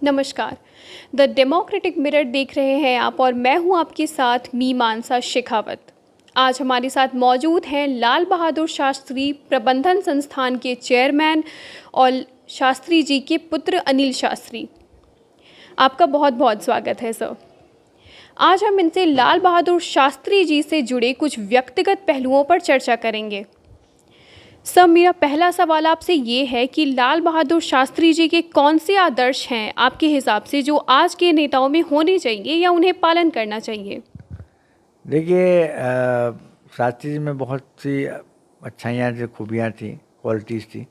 नमस्कार। The democratic mirror देख रहे हैं आप और मैं हूं आपके साथ मीमांसा शेखावत। आज हमारे साथ मौजूद हैं लाल बहादुर शास्त्री प्रबंधन संस्थान के चेयरमैन और शास्त्री जी के पुत्र अनिल शास्त्री। आपका बहुत बहुत स्वागत है सर। आज हम इनसे लाल बहादुर शास्त्री जी से जुड़े कुछ व्यक्तिगत पहलुओं पर चर्चा करेंगे। सर, मेरा पहला सवाल आपसे ये है कि लाल बहादुर शास्त्री जी के कौन से आदर्श हैं आपके हिसाब से जो आज के नेताओं में होने चाहिए या उन्हें पालन करना चाहिए? देखिए, शास्त्री जी में बहुत सी अच्छाइयाँ थी, खूबियाँ थी, क्वालिटीज़ थी।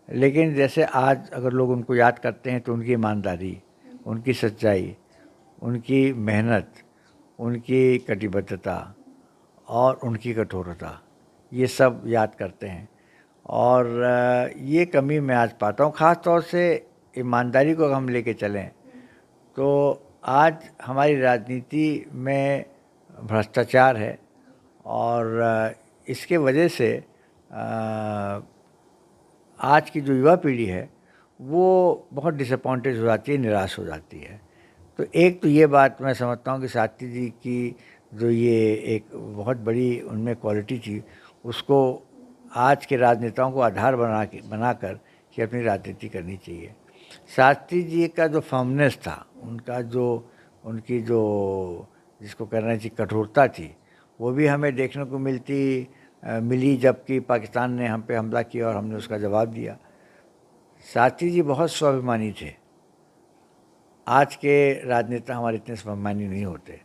लेकिन जैसे आज अगर लोग उनको याद करते हैं तो उनकी ईमानदारी, उनकी सच्चाई, उनकी मेहनत, उनकी कटिबद्धता और उनकी कठोरता, ये सब याद करते हैं। और ये कमी मैं आज पाता हूँ। ख़ास तौर से ईमानदारी को अगर हम लेके चलें तो आज हमारी राजनीति में भ्रष्टाचार है और इसके वजह से आज की जो युवा पीढ़ी है वो बहुत डिसअपॉइंटेड हो जाती है, निराश हो जाती है। तो एक तो ये बात मैं समझता हूँ कि शास्त्री जी की जो ये एक बहुत बड़ी उनमें क्वालिटी थी, उसको आज के राजनेताओं को आधार बनाकर कि अपनी राजनीति करनी चाहिए। शास्त्री जी का जो फर्मनेस था, उनकी जो जिसको कहना चाहिए कठोरता थी, वो भी हमें देखने को मिली जबकि पाकिस्तान ने हम पे हमला किया और हमने उसका जवाब दिया। शास्त्री जी बहुत स्वाभिमानी थे। आज के राजनेता हमारे इतने स्वाभिमानी नहीं होते।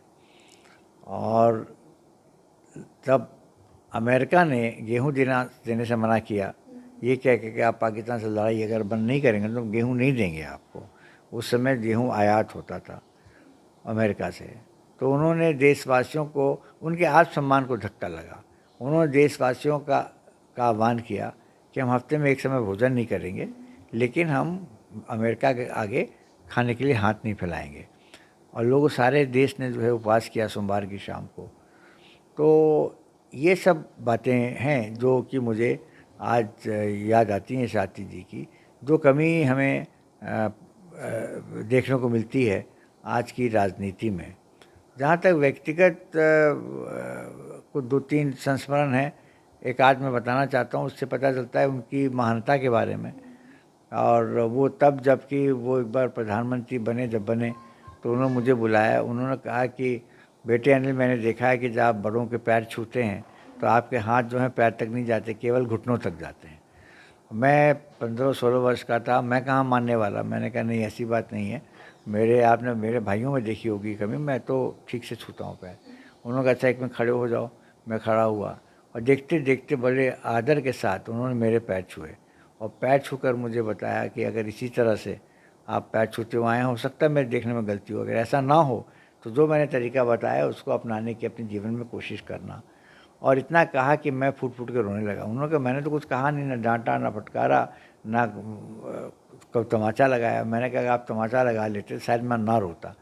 और तब अमेरिका ने गेहूं देने से मना किया, ये कह के कि आप पाकिस्तान से लड़ाई अगर बंद नहीं करेंगे तो गेहूं नहीं देंगे आपको। उस समय गेहूं आयात होता था अमेरिका से। तो उन्होंने देशवासियों को, उनके आत्मसम्मान को धक्का लगा। उन्होंने देशवासियों का आह्वान किया कि हम हफ्ते में एक समय भोजन नहीं करेंगे, लेकिन हम अमेरिका के आगे खाने के लिए हाथ नहीं फैलाएंगे। और लोगों सारे देश ने जो है उपवास किया सोमवार की शाम को। तो ये सब बातें हैं जो कि मुझे आज याद आती हैं शास्त्री जी की। जो कमी हमें देखने को मिलती है आज की राजनीति में। जहाँ तक व्यक्तिगत कुछ 2-3 संस्मरण हैं, एक आज मैं बताना चाहता हूँ। उससे पता चलता है उनकी महानता के बारे में। और वो तब जबकि वो एक बार प्रधानमंत्री जब बने तो उन्होंने मुझे बुलाया। उन्होंने कहा कि बेटे अनिल, मैंने देखा है कि जब आप बड़ों के पैर छूते हैं तो आपके हाथ जो हैं पैर तक नहीं जाते, केवल घुटनों तक जाते हैं। मैं 15-16 वर्ष का था, मैं कहाँ मानने वाला। मैंने कहा नहीं, ऐसी बात नहीं है, आपने मेरे भाइयों में देखी होगी कमी, मैं तो ठीक से छूता हूँ पैर। उन्होंने कहा अच्छा एक मिनट खड़े हो जाओ। मैं खड़ा हुआ और देखते देखते बड़े आदर के साथ उन्होंने मेरे पैर छुए और पैर छूकर मुझे बताया कि अगर इसी तरह से आप पैर छूते हुए आए, हो सकता है मेरे देखने में गलती हो, अगर ऐसा ना हो तो जो मैंने तरीका बताया उसको अपनाने की अपने जीवन में कोशिश करना। और इतना कहा कि मैं फूट फूट के रोने लगा। उन्होंने कहा मैंने तो कुछ कहा नहीं, ना डांटा, ना फटकारा, ना कब तमाचा लगाया। मैंने कहा आप तमाचा लगा लेते शायद मैं ना रोता,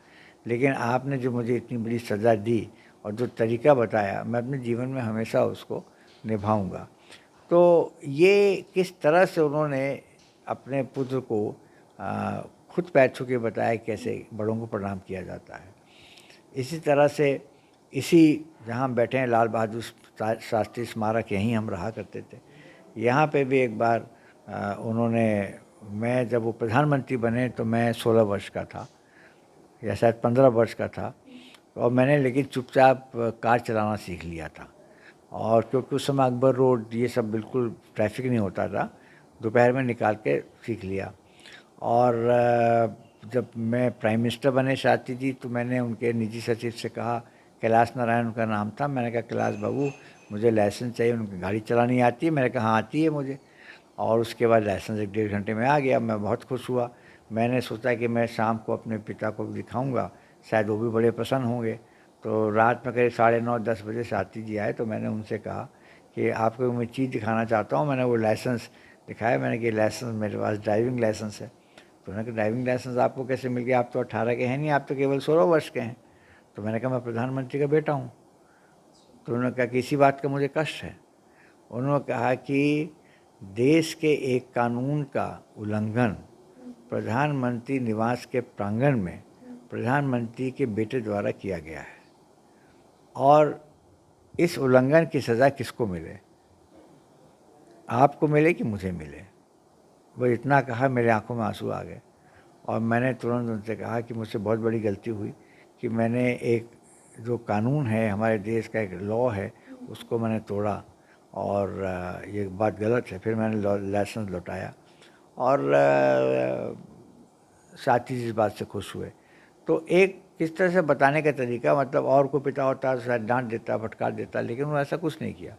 लेकिन आपने जो मुझे इतनी बड़ी सज़ा दी और जो तरीका बताया, मैं अपने जीवन में हमेशा उसको निभाऊंगा। तो ये किस तरह से उन्होंने अपने पुत्र को खुद पैर छू के बताया कैसे बड़ों को प्रणाम किया जाता है। इसी तरह से जहाँ हम बैठे हैं लाल बहादुर शास्त्री स्मारक, यहीं हम रहा करते थे। यहाँ पे भी एक बार मैं जब वो प्रधानमंत्री बने तो मैं 16 वर्ष का था या शायद 15 वर्ष का था। और मैंने लेकिन चुपचाप कार चलाना सीख लिया था। और क्योंकि उस समय अकबर रोड ये सब बिल्कुल ट्रैफिक नहीं होता था, दोपहर में निकाल के सीख लिया। और जब मैं प्राइम मिनिस्टर बने शास्त्री जी, तो मैंने उनके निजी सचिव से कहा, कैलाश नारायण उनका नाम था, मैंने कहा कैलाश बाबू मुझे लाइसेंस चाहिए। उनकी गाड़ी चलानी आती है? मैंने कहा हाँ आती है मुझे। और उसके बाद लाइसेंस 1-1.5 घंटे में आ गया। मैं बहुत खुश हुआ। मैंने सोचा कि मैं शाम को अपने पिता को दिखाऊंगा, शायद वो भी बड़े प्रसन्न होंगे। तो रात में करीब 9:30-10 बजे शास्त्री जी आए तो मैंने उनसे कहा कि आपको मैं चीज़ दिखाना चाहता हूँ। मैंने वो लाइसेंस दिखाया। मैंने कि लाइसेंस मेरे पास ड्राइविंग लाइसेंस है। तो उन्होंने कहा ड्राइविंग लाइसेंस आपको कैसे मिल गया? आप तो 18 के हैं नहीं, आप तो केवल 16 वर्ष के हैं। तो मैंने कहा मैं प्रधानमंत्री का बेटा हूँ। तो उन्होंने कहा कि इसी बात का मुझे कष्ट है। उन्होंने कहा कि देश के एक कानून का उल्लंघन प्रधानमंत्री निवास के प्रांगण में प्रधानमंत्री के बेटे द्वारा किया गया है। और इस उल्लंघन की सज़ा किसको मिले? आपको मिले कि मुझे मिले? वो इतना कहा, मेरे आंखों में आंसू आ गए और मैंने तुरंत उनसे कहा कि मुझसे बहुत बड़ी गलती हुई कि मैंने एक जो कानून है, हमारे देश का एक लॉ है, उसको मैंने तोड़ा और ये बात गलत है। फिर मैंने लाइसेंस लौटाया और साथी इस बात से खुश हुए। तो एक किस तरह से बताने का तरीका, मतलब और कोई पिता होता तो शायद डांट देता, फटकार देता, लेकिन उन्होंने ऐसा कुछ नहीं किया।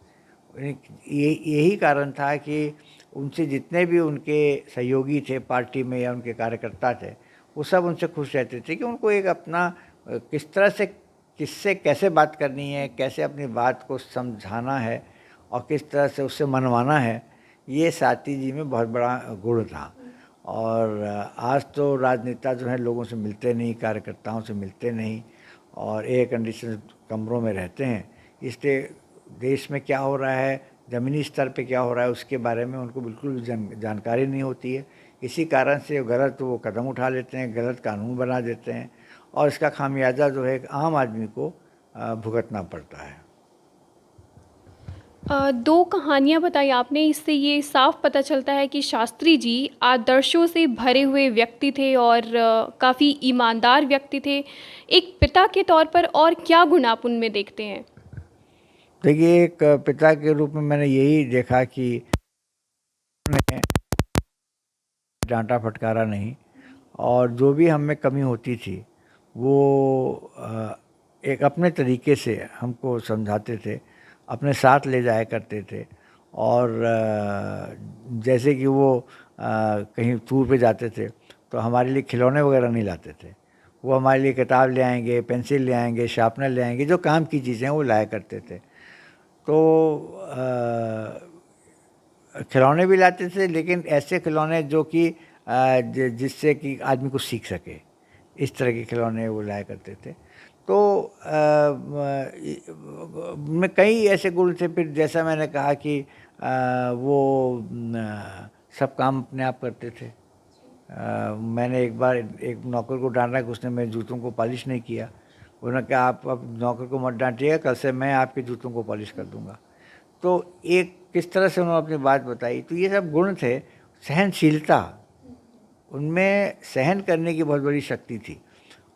यही कारण था कि उनसे जितने भी उनके सहयोगी थे पार्टी में या उनके कार्यकर्ता थे, वो सब उनसे खुश रहते थे कि उनको एक अपना किस तरह से किससे कैसे बात करनी है, कैसे अपनी बात को समझाना है और किस तरह से उससे मनवाना है, ये साथी जी में बहुत बड़ा गुण था। और आज तो राजनेता जो हैं लोगों से मिलते नहीं, कार्यकर्ताओं से मिलते नहीं और एयर कंडीशन कमरों में रहते हैं। इसलिए देश में क्या हो रहा है, ज़मीनी स्तर पे क्या हो रहा है, उसके बारे में उनको बिल्कुल भी जानकारी नहीं होती है। इसी कारण से गलत वो कदम उठा लेते हैं, गलत कानून बना देते हैं और इसका खामियाजा जो है एक आम आदमी को भुगतना पड़ता है। दो कहानियाँ बताई आपने, इससे ये साफ पता चलता है कि शास्त्री जी आदर्शों से भरे हुए व्यक्ति थे और काफ़ी ईमानदार व्यक्ति थे। एक पिता के तौर पर और क्या गुण आप उनमें देखते हैं? देखिए, एक पिता के रूप में मैंने यही देखा कि उन्होंने डांटा फटकारा नहीं और जो भी हम में कमी होती थी वो एक अपने तरीके से हमको समझाते थे, अपने साथ ले जाया करते थे। और जैसे कि वो कहीं टूर पे जाते थे तो हमारे लिए खिलौने वगैरह नहीं लाते थे, वो हमारे लिए किताब ले आएंगे, पेंसिल ले आएंगे, शार्पनर ले आएंगे, जो काम की चीज़ें वो लाया करते थे। तो खिलौने भी लाते थे, लेकिन ऐसे खिलौने जो कि जिससे कि आदमी कुछ सीख सके, इस तरह के खिलौने वो लाया करते थे। तो में कई ऐसे गुण थे। फिर जैसा मैंने कहा कि वो सब काम अपने आप करते थे। मैंने एक बार एक नौकर को डांटा कि उसने मेरे जूतों को पॉलिश नहीं किया। उन्होंने कहा, आप अब नौकर को मत डांटिएगा, कल से मैं आपके जूतों को पॉलिश कर दूंगा। तो एक किस तरह से उन्होंने अपनी बात बताई। तो ये सब गुण थे। सहनशीलता, उनमें सहन करने की बहुत बड़ी शक्ति थी।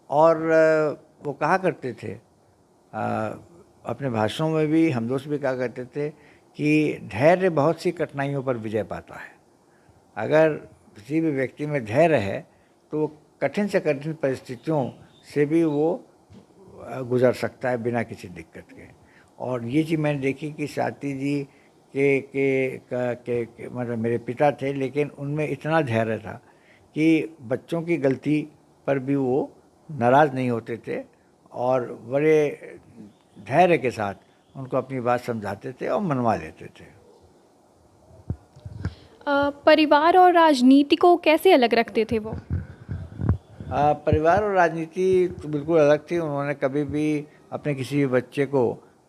और वो कहा करते थे, अपने भाषणों में भी, हम दोस्त भी कहा करते थे कि धैर्य बहुत सी कठिनाइयों पर विजय पाता है। अगर किसी भी व्यक्ति में धैर्य है तो कठिन से कठिन परिस्थितियों से भी वो गुजर सकता है बिना किसी दिक्कत के। और ये चीज़ मैंने देखी कि साथी जी के मतलब मेरे पिता थे, लेकिन उनमें इतना धैर्य था कि बच्चों की गलती पर भी वो नाराज़ नहीं होते थे और बड़े धैर्य के साथ उनको अपनी बात समझाते थे और मनवा लेते थे। परिवार और राजनीति को कैसे अलग रखते थे वो? परिवार और राजनीति तो बिल्कुल अलग थी। उन्होंने कभी भी अपने किसी भी बच्चे को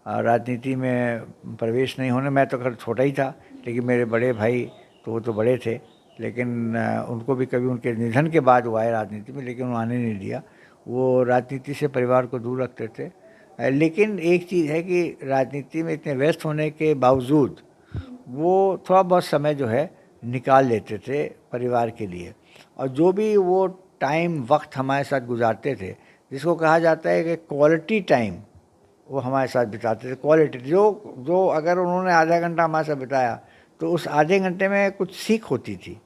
राजनीति में प्रवेश नहीं होने, मैं तो खैर छोटा ही था, लेकिन मेरे बड़े भाई तो वो तो बड़े थे, लेकिन उनको भी कभी उनके निधन के बाद वो आए राजनीति में, लेकिन उन्होंने नहीं दिया। वो राजनीति से परिवार को दूर रखते थे। लेकिन एक चीज़ है कि राजनीति में इतने व्यस्त होने के बावजूद वो थोड़ा बहुत समय जो है निकाल लेते थे परिवार के लिए। और जो भी वो टाइम, वक्त हमारे साथ गुजारते थे, जिसको कहा जाता है कि क्वालिटी टाइम, वो हमारे साथ बिताते थे। क्वालिटी जो अगर उन्होंने आधा घंटा हमारे साथ बिताया तो उस आधे घंटे में कुछ सीख होती थी।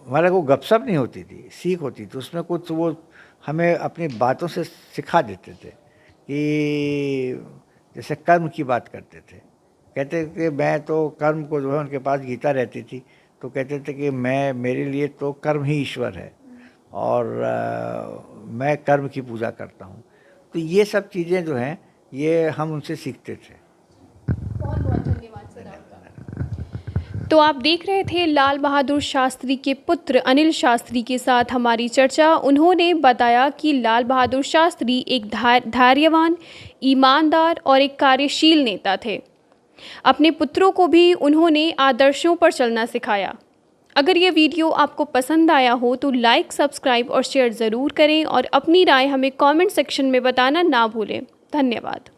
हमारे को गपशप नहीं होती थी, सीख होती थी उसमें कुछ। वो हमें अपनी बातों से सिखा देते थे कि जैसे कर्म की बात करते थे, कहते थे मैं तो कर्म को जो है, उनके पास गीता रहती थी तो कहते थे कि मेरे लिए तो कर्म ही ईश्वर है और मैं कर्म की पूजा करता हूँ। तो ये सब चीज़ें जो हैं ये हम उनसे सीखते थे। बहुत बहुत धन्यवाद सर आपका। तो आप देख रहे थे लाल बहादुर शास्त्री के पुत्र अनिल शास्त्री के साथ हमारी चर्चा। उन्होंने बताया कि लाल बहादुर शास्त्री एक धैर्यवान, ईमानदार और एक कार्यशील नेता थे। अपने पुत्रों को भी उन्होंने आदर्शों पर चलना सिखाया। अगर ये वीडियो आपको पसंद आया हो तो लाइक, सब्सक्राइब और शेयर ज़रूर करें और अपनी राय हमें कमेंट सेक्शन में बताना ना भूलें। धन्यवाद।